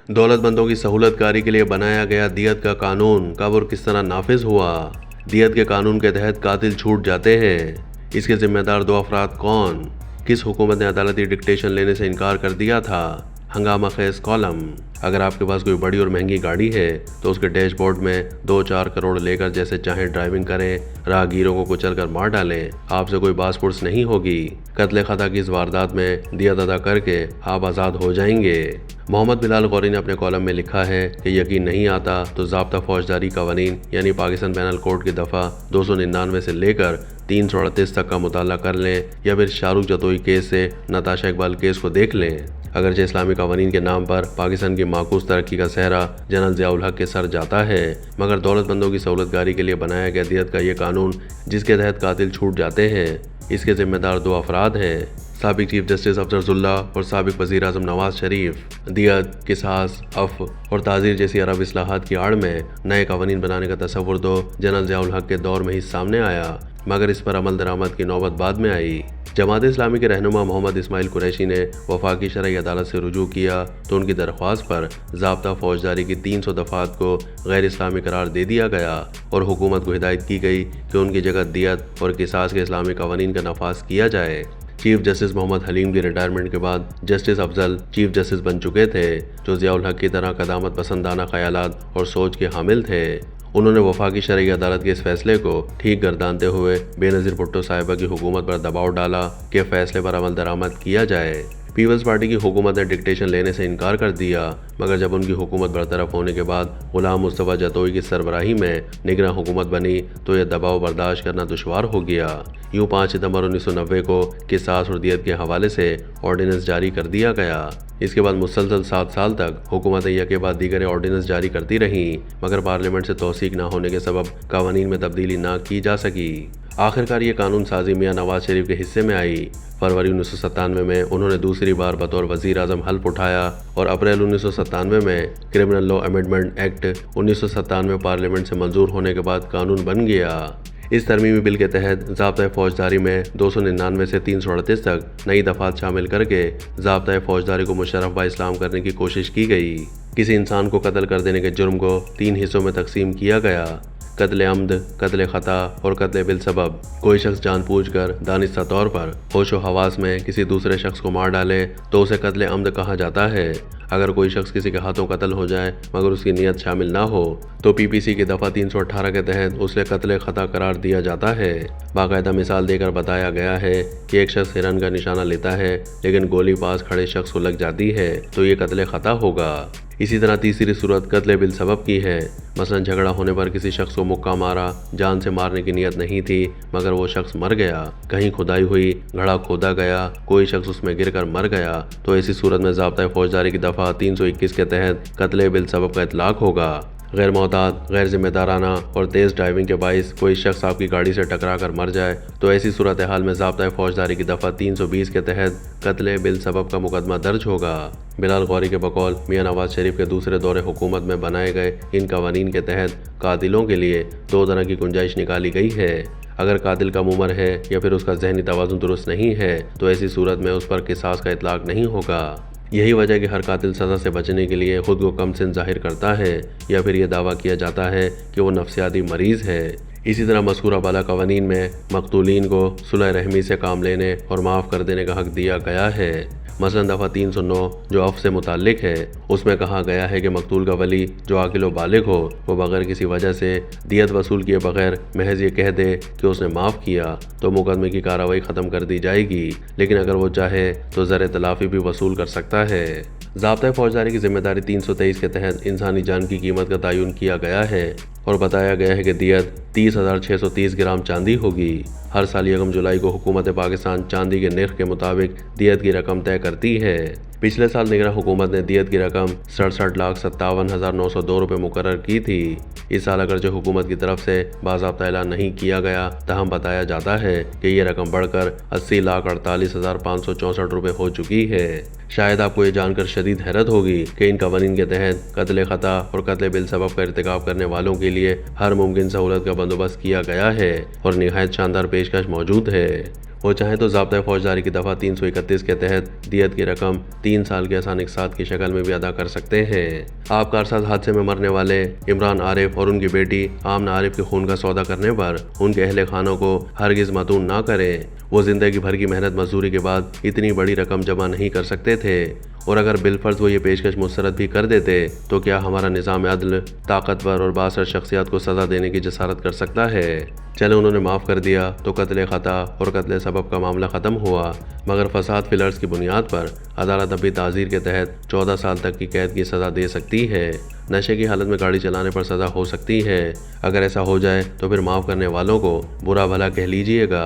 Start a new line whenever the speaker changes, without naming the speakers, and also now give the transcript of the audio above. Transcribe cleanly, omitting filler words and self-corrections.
دولت مندوں کی سہولت کاری کے لیے بنایا گیا دیت کا قانون کب اور کس طرح نافذ ہوا؟ دیت کے قانون کے تحت قاتل چھوٹ جاتے ہیں، اس کے ذمہ دار 2 افراد کون؟ کس حکومت نے عدالتی ڈکٹیشن لینے سے انکار کر دیا تھا؟ ہنگامہ خیز کالم۔ اگر آپ کے پاس کوئی بڑی اور مہنگی گاڑی ہے تو اس کے ڈیش بورڈ میں 2-4 کروڑ لے کر جیسے چاہیں ڈرائیونگ کریں، راہگیروں کو کچل کر مار ڈالیں، آپ سے کوئی باس پرس نہیں ہوگی۔ قتل خطا کی اس واردات میں دیت ادا کر کے آپ آزاد ہو جائیں گے۔ محمد بلال غوری نے اپنے کالم میں لکھا ہے کہ یقین نہیں آتا تو ضابطہ فوجداری قوانین یعنی پاکستان پینل کوڈ کی دفعہ 299 سے لے کر 338 تک کا مطالعہ کر لیں یا پھر شاہ رخ جتوئی کیس سے نتاشا اقبال کیس کو دیکھ لیں۔ اگرچہ اسلامی قوانین کے نام پر پاکستان کی معکوس ترقی کا صحرا جنرل ضیاء الحق کے سر جاتا ہے، مگر دولت مندوں کی سہولت کاری کے لیے بنایا گیا دیت کا یہ قانون جس کے تحت قاتل چھوٹ جاتے ہیں، اس کے ذمہ دار 2 افراد ہیں، سابق چیف جسٹس افضل اللہ اور سابق وزیر اعظم نواز شریف۔ دیت، قصاص، عفو اور تعزیر جیسی عرب اصلاحات کی آڑ میں نئے قوانین بنانے کا تصور تو جنرل ضیاء الحق کے دور میں ہی سامنے آیا، مگر اس پر عمل درآمد کی نوبت بعد میں آئی۔ جماعت اسلامی کے رہنما محمد اسماعیل قریشی نے وفاقی شرعی عدالت سے رجوع کیا تو ان کی درخواست پر ضابطہ فوجداری کی 300 دفعات کو غیر اسلامی قرار دے دیا گیا اور حکومت کو ہدایت کی گئی کہ ان کی جگہ دیت اور قصاص کے اسلامی قوانین کا نفاذ کیا جائے۔ چیف جسٹس محمد حلیم کی ریٹائرمنٹ کے بعد جسٹس افضل چیف جسٹس بن چکے تھے، جو ضیاء الحق کی طرح قدامت پسندانہ خیالات اور سوچ کے حامل تھے۔ انہوں نے وفاقی شرعی عدالت کے اس فیصلے کو ٹھیک گردانتے ہوئے بے نظیر بھٹو صاحبہ کی حکومت پر دباؤ ڈالا کہ فیصلے پر عمل درآمد کیا جائے۔ پیپلز پارٹی کی حکومت نے ڈکٹیشن لینے سے انکار کر دیا، مگر جب ان کی حکومت برطرف ہونے کے بعد غلام مصطفیٰ جتوئی کی سربراہی میں نگراں حکومت بنی تو یہ دباؤ برداشت کرنا دشوار ہو گیا۔ یوں 5 ستمبر 1990 کو قصاص اور دیت کے حوالے سے آرڈیننس جاری کر دیا گیا۔ اس کے بعد مسلسل 7 سال تک حکومتیں یک کے بعد دیگر آرڈیننس جاری کرتی رہیں، مگر پارلیمنٹ سے توثیق نہ ہونے کے سبب قوانین میں تبدیلی نہ کی جا سکی۔ آخرکار یہ قانون سازی میاں نواز شریف کے حصے میں آئی۔ فروری 1997 میں انہوں نے دوسری بار بطور وزیر اعظم حلف اٹھایا اور اپریل 1997 میں criminal law amendment act 1997 parliament سے منظور ہونے کے بعد قانون بن گیا۔ اس ترمیمی بل کے تحت ضابطۂ فوجداری میں 299 سے 338 تک نئی دفعات شامل کر کے ضابطۂ فوجداری کو مشرف با اسلام کرنے کی کوشش کی گئی۔ کسی انسان کو قتل کر دینے کے جرم کو 3 حصوں میں تقسیم کیا گیا: قتل عمد، قتل خطا اور قتل بالسبب۔ کوئی شخص جان بوجھ کر دانستہ طور پر ہوش و حواس میں کسی دوسرے شخص کو مار ڈالے تو اسے قتل عمد کہا جاتا ہے۔ اگر کوئی شخص کسی کے ہاتھوں قتل ہو جائے مگر اس کی نیت شامل نہ ہو تو PPC کی دفعہ 318 کے تحت اسے قتل خطا قرار دیا جاتا ہے۔ باقاعدہ مثال دے کر بتایا گیا ہے کہ ایک شخص ہرن کا نشانہ لیتا ہے لیکن گولی پاس کھڑے شخص کو لگ جاتی ہے تو یہ قتل خطا ہوگا۔ اسی طرح تیسری صورت قتل بالسبب کی ہے، مثلا جھگڑا ہونے پر کسی شخص کو مکہ مارا، جان سے مارنے کی نیت نہیں تھی مگر وہ شخص مر گیا، کہیں کھدائی ہوئی، گڑھا کھودا گیا، کوئی شخص اس میں گر کر مر گیا تو ایسی صورت میں ضابطۂ فوجداری کی دفعہ 321 کے تحت قتل بالسبب کا اطلاق ہوگا۔ غیر محتاط، غیر ذمہ دارانہ اور تیز ڈرائیونگ کے باعث کوئی شخص آپ کی گاڑی سے ٹکرا کر مر جائے تو ایسی صورتحال میں ضابطۂ فوجداری کی دفعہ 320 کے تحت قتل بالسبب کا مقدمہ درج ہوگا۔ بلال غوری کے بقول میاں نواز شریف کے دوسرے دور حکومت میں بنائے گئے ان قوانین کے تحت قاتلوں کے لیے 2 طرح کی گنجائش نکالی گئی ہے۔ اگر قاتل کم عمر ہے یا پھر اس کا ذہنی توازن درست نہیں ہے تو ایسی صورت میں اس پر قصاص کا اطلاق نہیں ہوگا۔ یہی وجہ ہے کہ ہر قاتل سزا سے بچنے کے لیے خود کو کم سن ظاہر کرتا ہے یا پھر یہ دعویٰ کیا جاتا ہے کہ وہ نفسیاتی مریض ہے۔ اسی طرح مذکورہ بالا قوانین میں مقتولین کو صلح رحمی سے کام لینے اور معاف کر دینے کا حق دیا گیا ہے۔ مثلا دفعہ 309 جو عفو سے متعلق ہے، اس میں کہا گیا ہے کہ مقتول کا ولی جو عاقل و بالغ ہو وہ بغیر کسی وجہ سے دیت وصول کیے بغیر محض یہ کہہ دے کہ اس نے معاف کیا تو مقدمے کی کارروائی ختم کر دی جائے گی، لیکن اگر وہ چاہے تو زر تلافی بھی وصول کر سکتا ہے۔ ضابطۂ فوجداری کی ذمہ داری 323 کے تحت انسانی جان کی قیمت کا تعین کیا گیا ہے اور بتایا گیا ہے کہ دیت 30,630 گرام چاندی ہوگی۔ ہر سال 1 جولائی کو حکومت پاکستان چاندی کے نرخ کے مطابق دیت کی رقم طے کرتی ہے۔ پچھلے سال نگراں حکومت نے دیت کی رقم 67,57,902 روپے مقرر کی تھی۔ اس سال اگرچہ حکومت کی طرف سے باضابطہ اعلان نہیں کیا گیا تاہم بتایا جاتا ہے کہ یہ رقم بڑھ کر 80,48,564 روپے ہو چکی ہے۔ شاید آپ کو یہ جان کر شدید حیرت ہوگی کہ ان قوانین کے تحت قتل خطا اور قتل بالسبب کا ارتکاب کرنے والوں کے لیے ہر ممکن سہولت کا بندوبست کیا گیا ہے اور نہایت شاندار پیشکش موجود ہے۔ وہ چاہیں تو ضابطۂ فوجداری کی دفعہ 331 کے تحت دیت کی رقم 3 سال کے آسان اقساط کی شکل میں بھی ادا کر سکتے ہیں۔ آپ کارساز حادثے میں مرنے والے عمران عارف اور ان کی بیٹی آمنہ عارف کے خون کا سودا کرنے پر ان کے اہل خانوں کو ہرگز مدعو نہ کریں۔ وہ زندگی بھر کی محنت مزدوری کے بعد اتنی بڑی رقم جمع نہیں کر سکتے تھے، اور اگر بالفرض وہ یہ پیشکش مسترد بھی کر دیتے تو کیا ہمارا نظام عدل طاقتور اور بااثر شخصیات کو سزا دینے کی جسارت کر سکتا ہے؟ چلے انہوں نے معاف کر دیا تو قتل خطا اور قتل سبب کا معاملہ ختم ہوا، مگر فساد فی الارض کی بنیاد پر عدالت ابھی تعزیر کے تحت 14 سال تک کی قید کی سزا دے سکتی ہے۔ نشے کی حالت میں گاڑی چلانے پر سزا ہو سکتی ہے۔ اگر ایسا ہو جائے تو پھر معاف کرنے والوں کو برا بھلا کہہ لیجئے گا۔